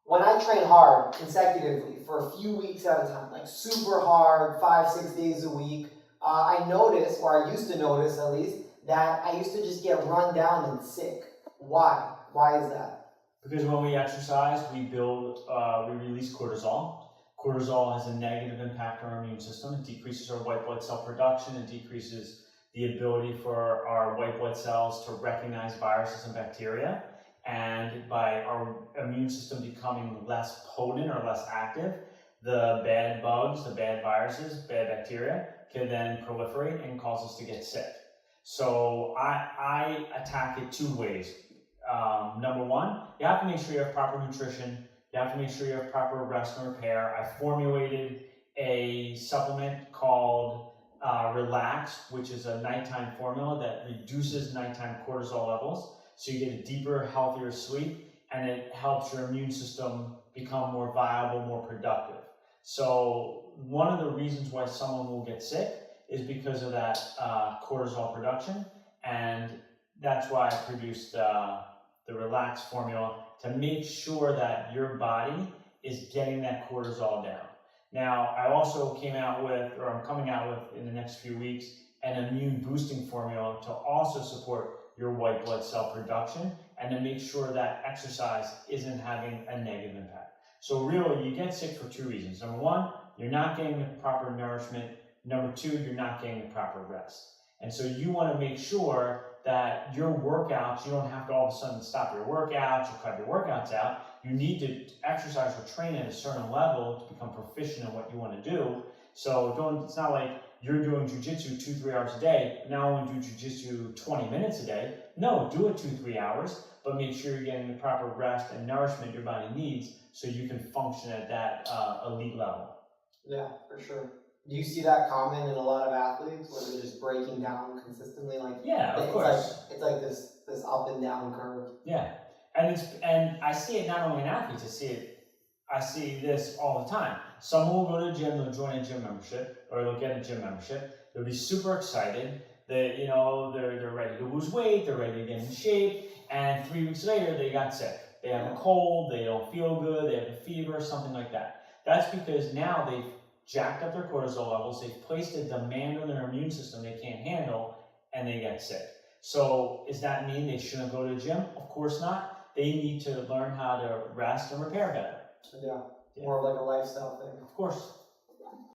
when I train hard consecutively for a few weeks at a time, like super hard, 5-6 days a week, I notice, or I used to notice at least, that I used to just get run down and sick. Why? Why is that? Because when we exercise, we release cortisol. Cortisol has a negative impact on our immune system. It decreases our white blood cell production. It decreases the ability for our white blood cells to recognize viruses and bacteria. And by our immune system becoming less potent or less active, the bad bugs, the bad viruses, bad bacteria can then proliferate and cause us to get sick. So I attack it two ways. Number one, you have to make sure you have proper nutrition. You have to make sure you have proper rest and repair. I formulated a supplement called Relax, which is a nighttime formula that reduces nighttime cortisol levels. So you get a deeper, healthier sleep, and it helps your immune system become more viable, more productive. So one of the reasons why someone will get sick is because of that cortisol production, and that's why I produced the Relax formula to make sure that your body is getting that cortisol down. Now, I also came out with, or I'm coming out with in the next few weeks, an immune boosting formula to also support your white blood cell production and to make sure that exercise isn't having a negative impact. So really, you get sick for two reasons. Number one, you're not getting the proper nourishment. Number two, you're not getting the proper rest. And so you want to make sure that your workouts, you don't have to all of a sudden stop your workouts or cut your workouts out. You need to exercise or train at a certain level to become proficient in what you want to do. So it's not like you're doing jujitsu 2-3 hours a day. Now I want to do jujitsu 20 minutes a day. No, do it 2-3 hours, but make sure you're getting the proper rest and nourishment your body needs so you can function at that elite level. Yeah, for sure. Do you see that common in a lot of athletes where they're just breaking down consistently? Like, yeah, of course. It's like this up and down curve. Yeah, and I see it not only in athletes. I see this all the time. Someone will go to the gym, they'll join a gym membership, or they'll get a gym membership. They'll be super excited. They're ready to lose weight, they're ready to get in shape, and 3 weeks later they got sick. They have a cold, they don't feel good, they have a fever, something like that. That's because now they've jacked up their cortisol levels, they've placed a demand on their immune system they can't handle, and they get sick. So does that mean they shouldn't go to the gym? Of course not. They need to learn how to rest and repair better. Yeah, more like a lifestyle thing. Of course.